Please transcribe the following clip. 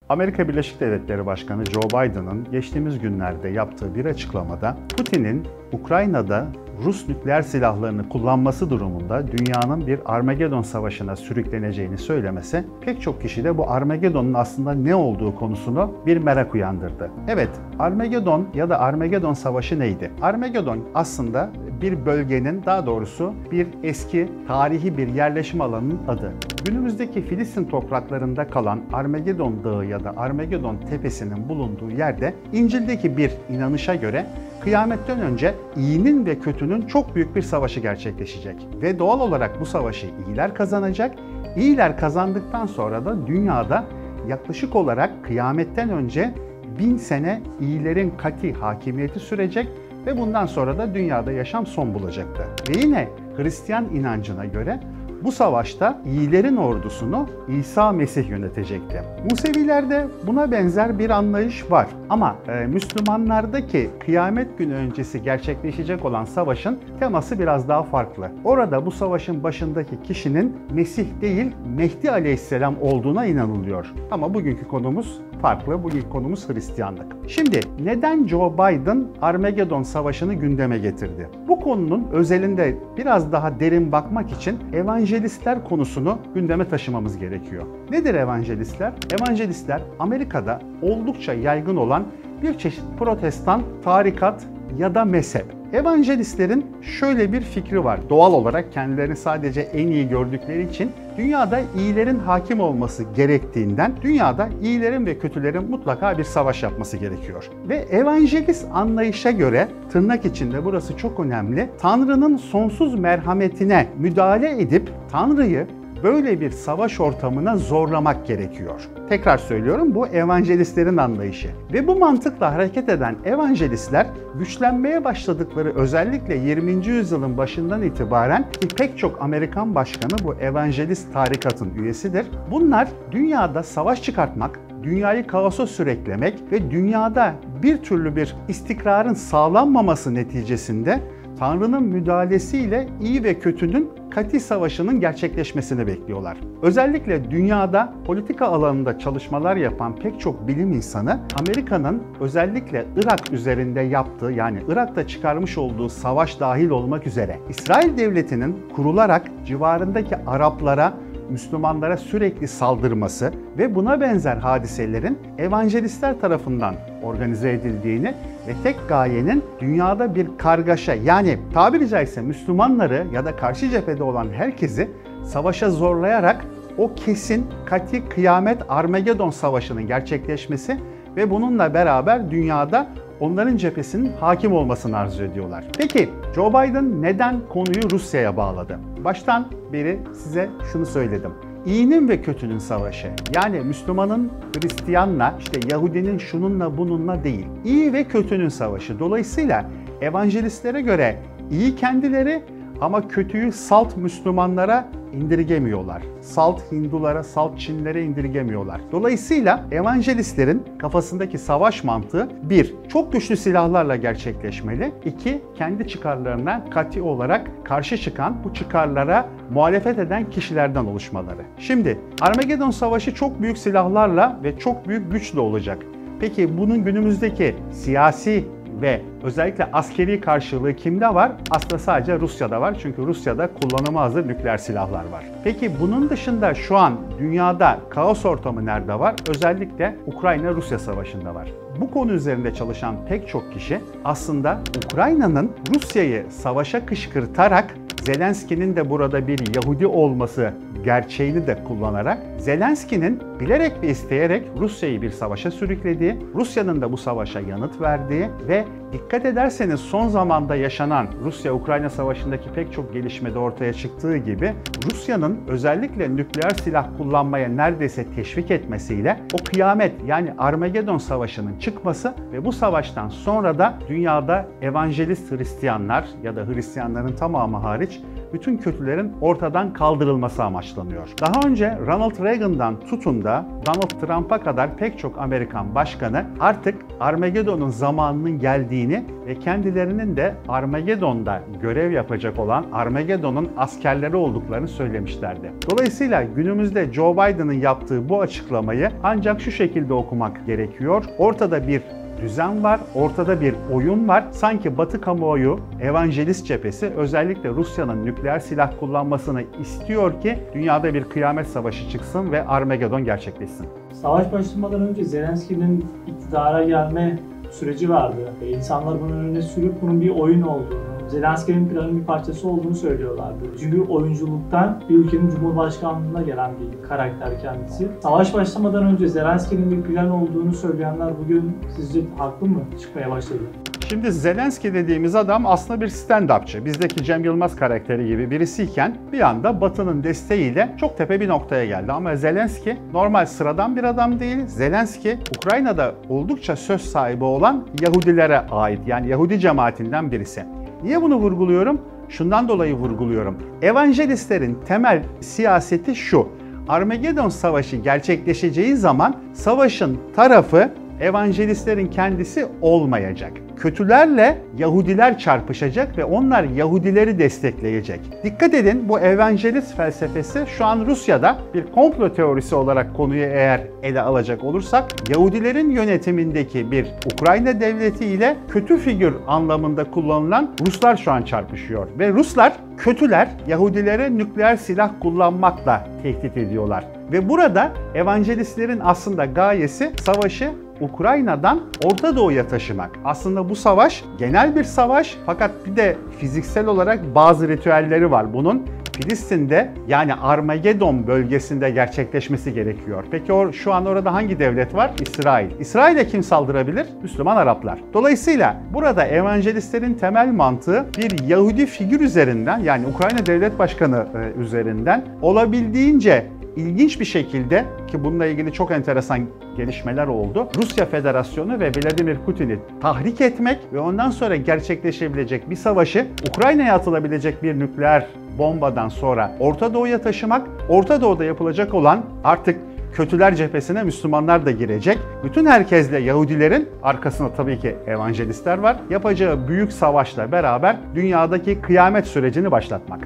Amerika Birleşik Devletleri Başkanı Joe Biden'ın geçtiğimiz günlerde yaptığı bir açıklamada Putin'in Ukrayna'da Rus nükleer silahlarını kullanması durumunda dünyanın bir Armagedon savaşına sürükleneceğini söylemesi pek çok kişide bu Armagedon'un aslında ne olduğu konusunu bir merak uyandırdı. Evet, Armagedon ya da Armagedon savaşı neydi? Armagedon aslında bir bölgenin, daha doğrusu bir eski tarihi bir yerleşim alanının adı. Günümüzdeki Filistin topraklarında kalan Armagedon Dağı ya da Armagedon Tepesi'nin bulunduğu yerde İncil'deki bir inanışa göre kıyametten önce iyinin ve kötünün çok büyük bir savaşı gerçekleşecek. Ve doğal olarak bu savaşı iyiler kazanacak. İyiler kazandıktan sonra da dünyada yaklaşık olarak kıyametten önce 1000 sene iyilerin kati hakimiyeti sürecek ve bundan sonra da dünyada yaşam son bulacaktı. Ve yine Hristiyan inancına göre bu savaşta iyilerin ordusunu İsa Mesih yönetecekti. Musevilerde buna benzer bir anlayış var. Ama Müslümanlardaki kıyamet günü öncesi gerçekleşecek olan savaşın teması biraz daha farklı. Orada bu savaşın başındaki kişinin Mesih değil Mehdi Aleyhisselam olduğuna inanılıyor. Ama bugünkü konumuz farklı. Bugünkü konumuz Hristiyanlık. Şimdi neden Joe Biden Armagedon Savaşı'nı gündeme getirdi? Bu konunun özelinde biraz daha derin bakmak için evangelistler konusunu gündeme taşımamız gerekiyor. Nedir evangelistler? Evangelistler Amerika'da oldukça yaygın olan bir çeşit protestan tarikat ya da mezhep. Evangelistlerin şöyle bir fikri var. Doğal olarak kendilerini sadece en iyi gördükleri için dünyada iyilerin hakim olması gerektiğinden dünyada iyilerin ve kötülerin mutlaka bir savaş yapması gerekiyor. Ve evangelist anlayışa göre, tırnak içinde burası çok önemli, Tanrı'nın sonsuz merhametine müdahale edip Tanrı'yı böyle bir savaş ortamına zorlamak gerekiyor. Tekrar söylüyorum, bu evangelistlerin anlayışı. Ve bu mantıkla hareket eden evangelistler güçlenmeye başladıkları özellikle 20. yüzyılın başından itibaren pek çok Amerikan başkanı bu evangelist tarikatın üyesidir. Bunlar dünyada savaş çıkartmak, dünyayı kaosa sürüklemek ve dünyada bir türlü bir istikrarın sağlanmaması neticesinde Tanrı'nın müdahalesiyle iyi ve kötünün kati savaşının gerçekleşmesini bekliyorlar. Özellikle dünyada politika alanında çalışmalar yapan pek çok bilim insanı Amerika'nın özellikle Irak üzerinde yaptığı, yani Irak'ta çıkarmış olduğu savaş dahil olmak üzere İsrail devletinin kurularak civarındaki Araplara, Müslümanlara sürekli saldırması ve buna benzer hadiselerin evangelistler tarafından organize edildiğini ve tek gayenin dünyada bir kargaşa, yani tabiri caizse Müslümanları ya da karşı cephede olan herkesi savaşa zorlayarak o kesin kati kıyamet Armagedon savaşının gerçekleşmesi ve bununla beraber dünyada onların cephesinin hakim olmasını arzu ediyorlar. Peki Joe Biden neden konuyu Rusya'ya bağladı? Baştan beri size şunu söyledim. İyinin ve kötünün savaşı. Yani Müslümanın Hristiyanla, işte Yahudinin şununla bununla değil. İyi ve kötünün savaşı. Dolayısıyla evangelistlere göre iyi kendileri ama kötüyü salt Müslümanlara indirgemiyorlar. Salt Hindulara, salt Çinlere indirgemiyorlar. Dolayısıyla evangelistlerin kafasındaki savaş mantığı 1. Çok güçlü silahlarla gerçekleşmeli. 2. Kendi çıkarlarına kati olarak karşı çıkan, bu çıkarlara muhalefet eden kişilerden oluşmaları. Şimdi Armagedon Savaşı çok büyük silahlarla ve çok büyük güçle olacak. Peki bunun günümüzdeki siyasi ve özellikle askeri karşılığı kimde var? Aslında sadece Rusya'da var. Çünkü Rusya'da kullanıma hazır nükleer silahlar var. Peki bunun dışında şu an dünyada kaos ortamı nerede var? Özellikle Ukrayna-Rusya savaşında var. Bu konu üzerinde çalışan pek çok kişi aslında Ukrayna'nın Rusya'yı savaşa kışkırtarak Zelenski'nin de burada bir Yahudi olması gerçeğini de kullanarak Zelenski'nin bilerek ve isteyerek Rusya'yı bir savaşa sürüklediği, Rusya'nın da bu savaşa yanıt verdiği ve dikkat ederseniz son zamanda yaşanan Rusya-Ukrayna savaşındaki pek çok gelişmede ortaya çıktığı gibi Rusya'nın özellikle nükleer silah kullanmaya neredeyse teşvik etmesiyle o kıyamet, yani Armagedon Savaşı'nın çıkması ve bu savaştan sonra da dünyada evangelist Hristiyanlar ya da Hristiyanların tamamı hariç bütün kötülerin ortadan kaldırılması amaçlanıyor. Daha önce Ronald Reagan'dan tutun da Donald Trump'a kadar pek çok Amerikan başkanı artık Armageddon'un zamanının geldiğini ve kendilerinin de Armageddon'da görev yapacak olan Armageddon'un askerleri olduklarını söylemişlerdi. Dolayısıyla günümüzde Joe Biden'ın yaptığı bu açıklamayı ancak şu şekilde okumak gerekiyor. Ortada bir düzen var, ortada bir oyun var. Sanki Batı kamuoyu, evangelist cephesi özellikle Rusya'nın nükleer silah kullanmasını istiyor ki dünyada bir kıyamet savaşı çıksın ve Armageddon gerçekleşsin. Savaş başlamadan önce Zelenski'nin iktidara gelme süreci vardı. İnsanlar bunun önüne sürüp bunun bir oyun olduğunu, Zelenski'nin planın bir parçası olduğunu söylüyorlardı. Çünkü oyunculuktan bir ülkenin cumhurbaşkanlığına gelen bir karakter kendisi. Savaş başlamadan önce Zelenski'nin bir plan olduğunu söyleyenler bugün sizce haklı mı çıkmaya başladı? Şimdi Zelenski dediğimiz adam aslında bir stand-upçı. Bizdeki Cem Yılmaz karakteri gibi birisiyken bir anda Batı'nın desteğiyle çok tepe bir noktaya geldi. Ama Zelenski normal sıradan bir adam değil. Zelenski Ukrayna'da oldukça söz sahibi olan Yahudilere ait, yani Yahudi cemaatinden birisi. Niye bunu vurguluyorum? Şundan dolayı vurguluyorum. Evangelistlerin temel siyaseti şu: Armageddon Savaşı gerçekleşeceği zaman savaşın tarafı evangelistlerin kendisi olmayacak. Kötülerle Yahudiler çarpışacak ve onlar Yahudileri destekleyecek. Dikkat edin, bu evangelist felsefesi şu an Rusya'da bir komplo teorisi olarak konuyu eğer ele alacak olursak, Yahudilerin yönetimindeki bir Ukrayna devleti ile kötü figür anlamında kullanılan Ruslar şu an çarpışıyor. Ve Ruslar, kötüler Yahudilere nükleer silah kullanmakla tehdit ediyorlar. Ve burada evangelistlerin aslında gayesi savaşı Ukrayna'dan Orta Doğu'ya taşımak. Aslında bu savaş genel bir savaş, fakat bir de fiziksel olarak bazı ritüelleri var bunun. Filistin'de, yani Armageddon bölgesinde gerçekleşmesi gerekiyor. Peki şu an orada hangi devlet var? İsrail. İsrail'e kim saldırabilir? Müslüman Araplar. Dolayısıyla burada evangelistlerin temel mantığı bir Yahudi figür üzerinden, yani Ukrayna Devlet Başkanı üzerinden olabildiğince İlginç bir şekilde, ki bununla ilgili çok enteresan gelişmeler oldu, Rusya Federasyonu ve Vladimir Putin'i tahrik etmek ve ondan sonra gerçekleşebilecek bir savaşı Ukrayna'ya atılabilecek bir nükleer bombadan sonra Orta Doğu'ya taşımak, Orta Doğu'da yapılacak olan artık kötüler cephesine Müslümanlar da girecek. Bütün herkesle Yahudilerin, arkasında tabii ki evangelistler var, yapacağı büyük savaşla beraber dünyadaki kıyamet sürecini başlatmak.